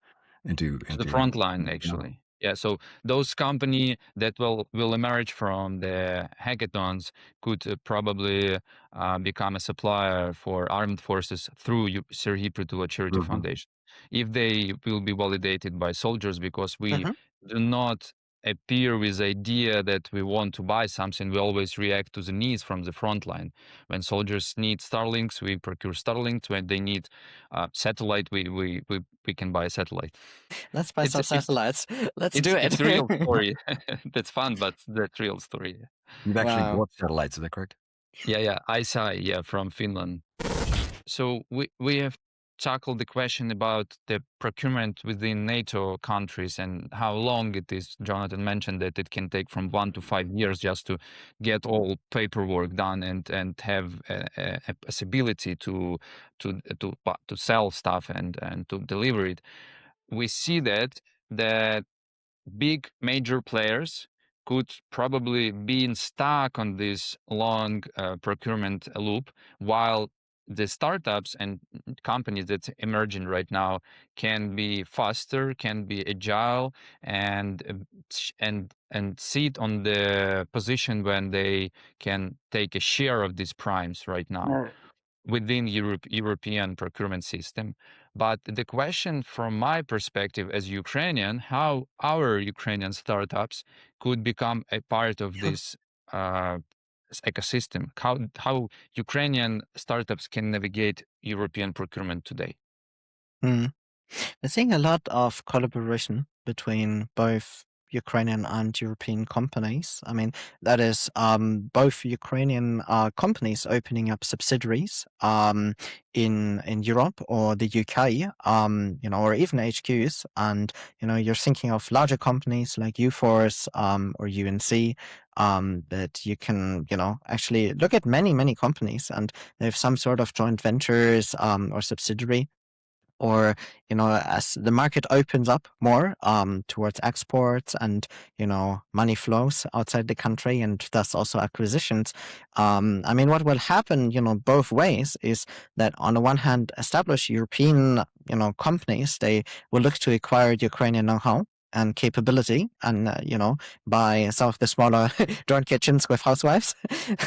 To the front line, yeah. actually. Yeah, so those company that will emerge from the hackathons could probably become a supplier for armed forces through Serhiy Prytula Charity Mhm. Foundation, if they will be validated by soldiers, because we do not appear with idea that we want to buy something. We always react to the needs from the front line. When soldiers need Starlinks, we procure Starlinks. When they need satellite, we can buy a satellite. Let's buy some It's satellites. Let's do it. it's a real story. That's fun, but that's real story. You've actually Wow. bought satellites, is that correct? Yeah. ISI, yeah, from Finland. So we have tackled the question about the procurement within NATO countries and how long it is. Jonathan mentioned that it can take from 1 to 5 years just to get all paperwork done and have a possibility to sell stuff and to deliver it. We see that big major players could probably be stuck on this long procurement loop, while the startups and companies that emerging right now can be faster, can be agile, and and sit on the position when they can take a share of these primes right now within European procurement system. But the question from my perspective as Ukrainian, how our Ukrainian startups could become a part of this ecosystem, how Ukrainian startups can navigate European procurement today. We're seeing a lot of collaboration between both Ukrainian and European companies. I mean, that is both Ukrainian companies opening up subsidiaries in Europe or the UK, or even HQs. And you're thinking of larger companies like UForce or UNC. That you can, actually look at many companies, and they have some sort of joint ventures or subsidiary. Or as the market opens up more towards exports and money flows outside the country, and thus also acquisitions, what will happen both ways is that on the one hand, established European companies, they will look to acquire Ukrainian know-how and capability, and buy some of the smaller joint kitchens with housewives,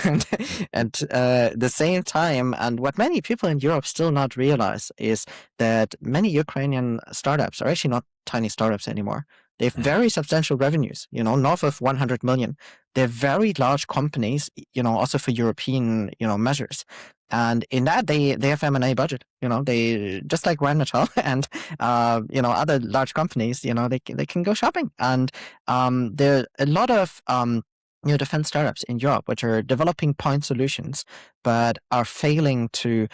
and at the same time, and what many people in Europe still not realize is that many Ukrainian startups are actually not tiny startups anymore. They have very substantial revenues, north of 100 million. They're very large companies, also for European, measures. And in that, they have M&A budget. They just like Rheinmetall and other large companies. They can go shopping, and there are a lot of defense startups in Europe which are developing point solutions, but are failing to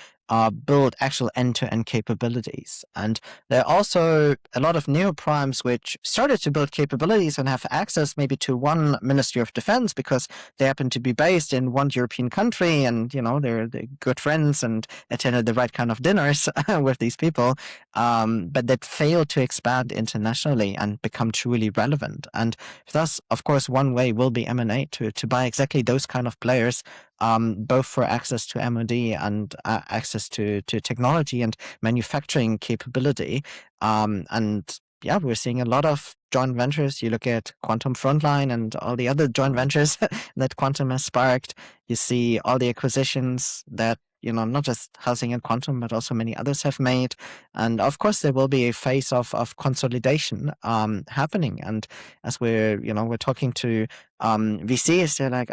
build actual end-to-end capabilities. And there are also a lot of neo-primes which started to build capabilities and have access maybe to one Ministry of Defense because they happen to be based in one European country, and they're good friends and attended the right kind of dinners with these people, but that failed to expand internationally and become truly relevant. And thus, of course, one way will be M&A to buy exactly those kind of players, both for access to MOD and access to technology and manufacturing capability. And yeah, we're seeing a lot of joint ventures. You look at Quantum Frontline and all the other joint ventures that Quantum has sparked. You see all the acquisitions that not just Housing and Quantum, but also many others have made. And of course, there will be a phase of consolidation happening. And as we're talking to VCs, they're like,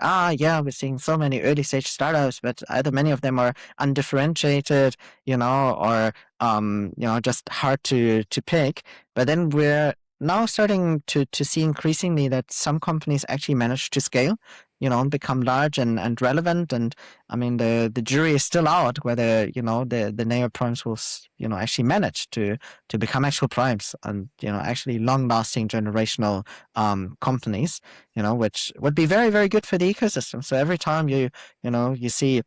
we're seeing so many early stage startups, but either many of them are undifferentiated, or just hard to pick. But then we're now starting to see increasingly that some companies actually manage to scale, and become large and relevant. And I mean, the jury is still out whether the neo primes will actually manage to become actual primes and actually long lasting generational companies, which would be very, very good for the ecosystem. So every time you see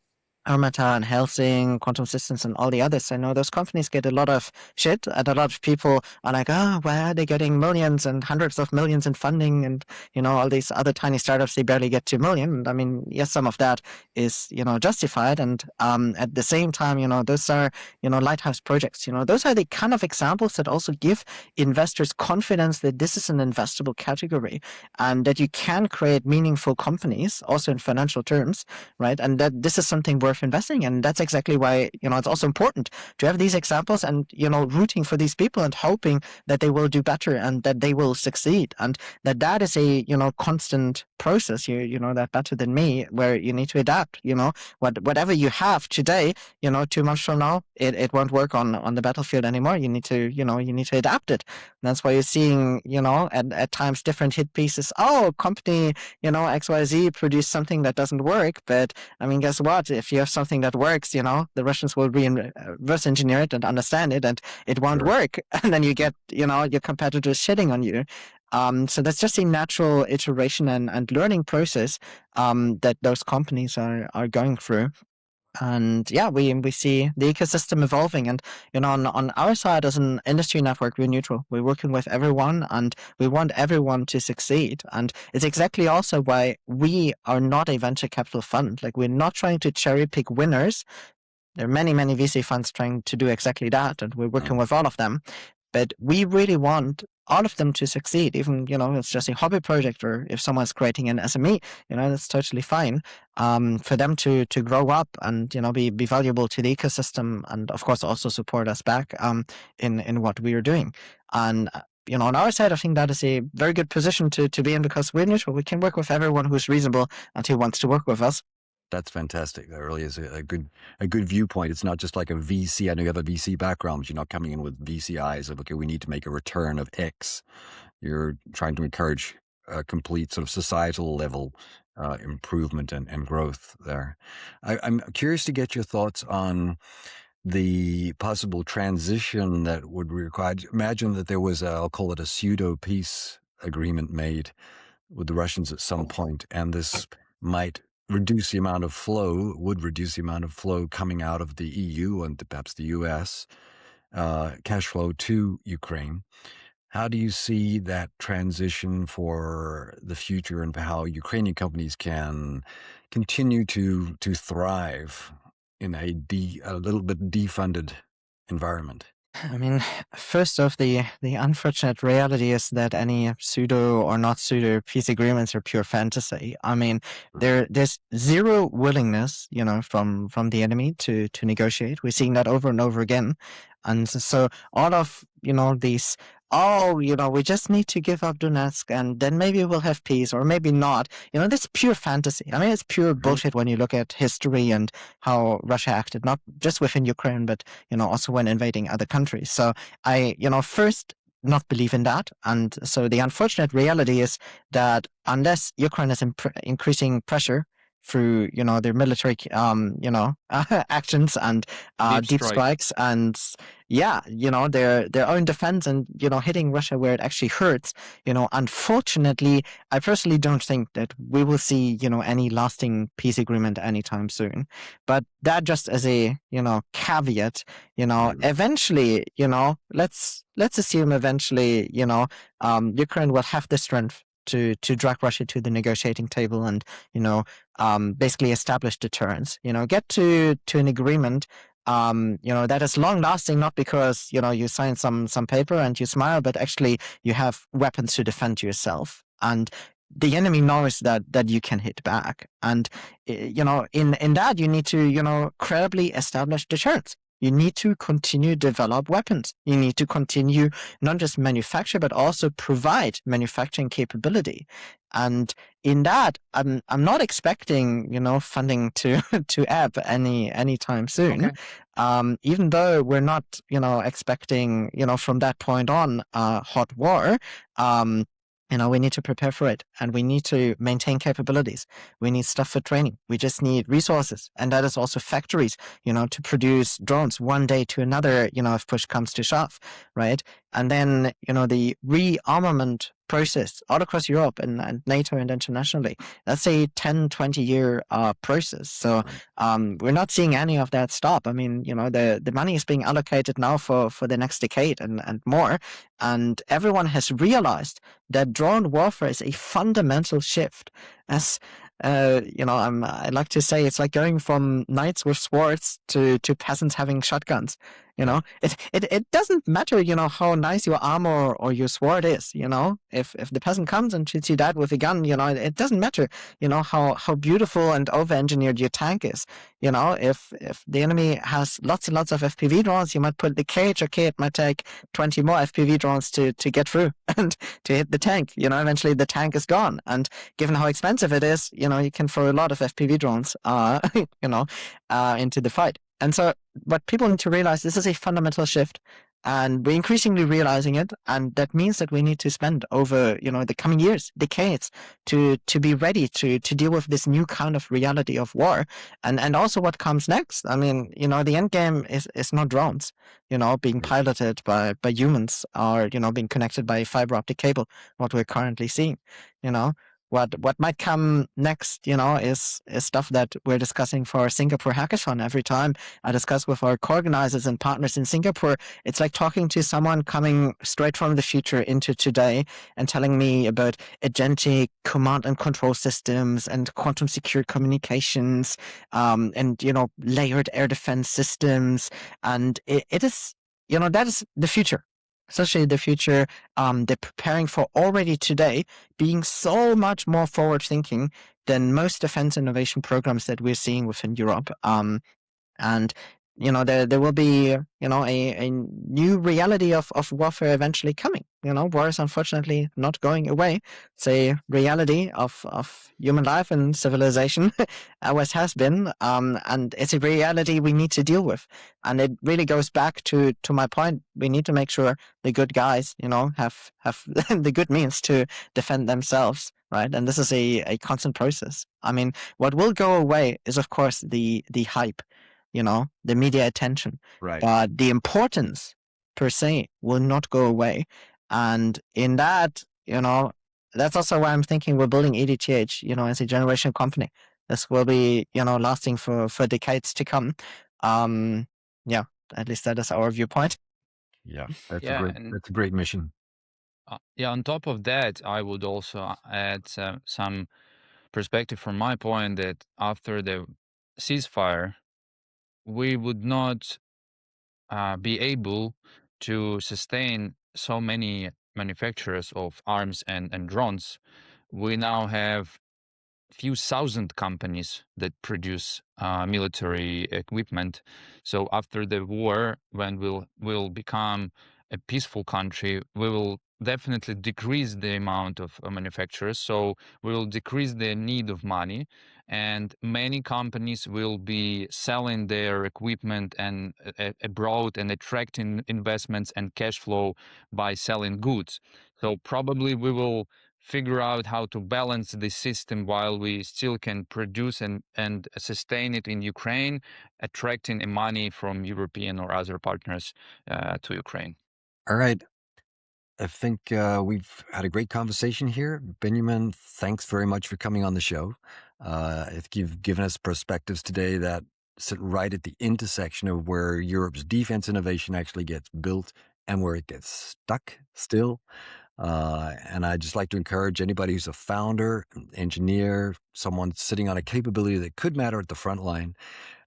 Armata and Helsing, Quantum Systems, and all the others, I know those companies get a lot of shit, and a lot of people are like, why are they getting millions and hundreds of millions in funding? And, all these other tiny startups, they barely get 2 million. And I mean, yes, some of that is, justified. And at the same time, those are, lighthouse projects. Those are the kind of examples that also give investors confidence that this is an investable category and that you can create meaningful companies also in financial terms, right? And that this is something worth investing in. That's exactly why it's also important to have these examples and rooting for these people and hoping that they will do better and that they will succeed, and that is a constant process. You know that better than me, where you need to adapt. Whatever you have today, 2 months from now it won't work on the battlefield anymore. You need to adapt it. And that's why you're seeing at times different hit pieces. Company XYZ produced something that doesn't work, but I mean, guess what? If you have something that works, the Russians will reverse engineer it and understand it, and it won't work. And then you get, your competitors shitting on you. So that's just a natural iteration and learning process that those companies are going through. And yeah, we see the ecosystem evolving, and on our side as an industry network, we're neutral. We're working with everyone, and we want everyone to succeed. And it's exactly also why we are not a venture capital fund. Like, we're not trying to cherry pick winners. There are many VC funds trying to do exactly that, and we're working with all of them. But we really want all of them to succeed. Even, it's just a hobby project, or if someone's creating an SME, that's totally fine. For them to grow up and, be valuable to the ecosystem, and of course also support us back in what we are doing. And on our side, I think that is a very good position to be in, because we're neutral. We can work with everyone who's reasonable and who wants to work with us. That's fantastic. That really is a good viewpoint. It's not just like a VC. I know you have a VC background, but you're not coming in with VC eyes of, okay, we need to make a return of X. You're trying to encourage a complete sort of societal level improvement and growth there. I'm curious to get your thoughts on the possible transition that would require. Imagine that there was I'll call it a pseudo peace agreement made with the Russians at some point, and this might reduce the amount of flow, coming out of the EU and perhaps the US, cash flow to Ukraine. How do you see that transition for the future, and how Ukrainian companies can continue to thrive in a little bit defunded environment? I mean, first off, the unfortunate reality is that any pseudo or not pseudo peace agreements are pure fantasy. I mean, there's zero willingness, from the enemy to negotiate. We're seeing that over and over again. And so all of, these, we just need to give up Donetsk and then maybe we'll have peace, or maybe not. That's pure fantasy. I mean, it's pure bullshit when you look at history and how Russia acted, not just within Ukraine, but, also when invading other countries. So I, first, not believe in that. And so the unfortunate reality is that unless Ukraine is increasing pressure through, their military, actions and deep strikes and, their own defense and, hitting Russia where it actually hurts, unfortunately, I personally don't think that we will see, any lasting peace agreement anytime soon. But that just as a, caveat, eventually, let's assume eventually, Ukraine will have the strength to drag Russia to the negotiating table and, basically establish deterrence, get to an agreement, that is long lasting, not because, you sign some paper and you smile, but actually you have weapons to defend yourself. And the enemy knows that you can hit back. And, in that you need to, credibly establish deterrence. You need to continue to develop weapons. You need to continue not just manufacture, but also provide manufacturing capability. And in that, I'm not expecting, funding to ebb anytime soon. Okay. Even though we're not, expecting, from that point on, hot war. We need to prepare for it, and we need to maintain capabilities. We need stuff for training. We just need resources. And that is also factories, to produce drones one day to another, if push comes to shove, right? And then, the rearmament process all across Europe and NATO and internationally, that's a 10, 20-year process. So we're not seeing any of that stop. I mean, the money is being allocated now for the next decade and more. And everyone has realized that drone warfare is a fundamental shift. As I like to say, it's like going from knights with swords to peasants having shotguns. It doesn't matter, how nice your armor or your sword is. If the peasant comes and shoots you dead with a gun, it doesn't matter, how beautiful and over-engineered your tank is. If the enemy has lots and lots of FPV drones, you might put the cage. Okay, it might take 20 more FPV drones to get through and to hit the tank. Eventually the tank is gone. And given how expensive it is, you can throw a lot of FPV drones, into the fight. And so what people need to realize, this is a fundamental shift, and we're increasingly realizing it. And that means that we need to spend over, the coming years, decades, to be ready to deal with this new kind of reality of war. And also what comes next. I mean, the end game is not drones, being piloted by humans, or, being connected by a fiber optic cable, what we're currently seeing. What might come next, is stuff that we're discussing for our Singapore Hackathon. Every time I discuss with our co-organizers and partners in Singapore, it's like talking to someone coming straight from the future into today and telling me about agentic command and control systems and quantum secure communications, and, layered air defense systems. And it is, that is the future. especially the future, they're preparing for already today, being so much more forward thinking than most defense innovation programs that we're seeing within Europe. And there will be a new reality of warfare eventually coming. War is unfortunately not going away. It's a reality of human life and civilization. Always has been, and it's a reality we need to deal with. And it really goes back to my point. We need to make sure the good guys have the good means to defend themselves, right? And this is a constant process. I mean, what will go away is of course the hype, the media attention. Right. But the importance per se will not go away. And in that, that's also why I'm thinking we're building EDTH, as a generation company. This will be, lasting for decades to come. Yeah, at least that is our viewpoint. Yeah, that's Yeah, a great mission. On top of that, I would also add some perspective from my point that after the ceasefire, we would not be able to sustain so many manufacturers of arms and drones. We now have few thousand companies that produce military equipment. So after the war, when we'll become a peaceful country, we will definitely decrease the amount of manufacturers. So we will decrease the need of money, and many companies will be selling their equipment and abroad and attracting investments and cash flow by selling goods. So probably we will figure out how to balance the system while we still can produce and sustain it in Ukraine, attracting money from European or other partners to Ukraine. All right. I think we've had a great conversation here. Benjamin, thanks very much for coming on the show. I think you've given us perspectives today that sit right at the intersection of where Europe's defense innovation actually gets built and where it gets stuck still. And I'd just like to encourage anybody who's a founder, an engineer, someone sitting on a capability that could matter at the front line,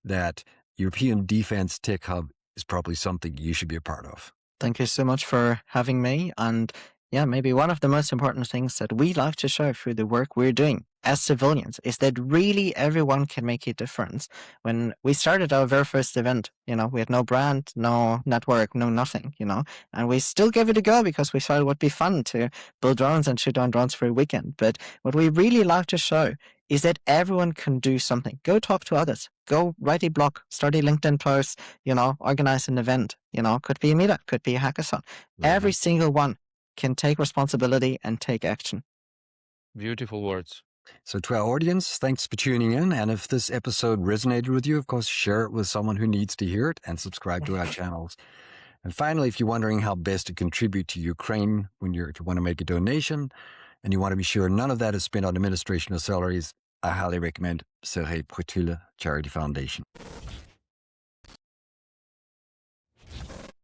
that European Defense Tech Hub is probably something you should be a part of. Thank you so much for having me. And yeah, maybe one of the most important things that we like to show through the work we're doing as civilians is that really everyone can make a difference. When we started our very first event, we had no brand, no network, no nothing, and we still gave it a go because we thought it would be fun to build drones and shoot on drones for a weekend. But what we really like to show is that everyone can do something. Go talk to others. Go write a blog, start a LinkedIn post, organize an event, could be a meetup, could be a hackathon. Right. Every single one can take responsibility and take action. Beautiful words. So to our audience, thanks for tuning in. And if this episode resonated with you, of course, share it with someone who needs to hear it and subscribe to our channels. And finally, if you're wondering how best to contribute to Ukraine if you want to make a donation and you want to be sure none of that is spent on administration or salaries, I highly recommend Serhiy Prytula Charity Foundation.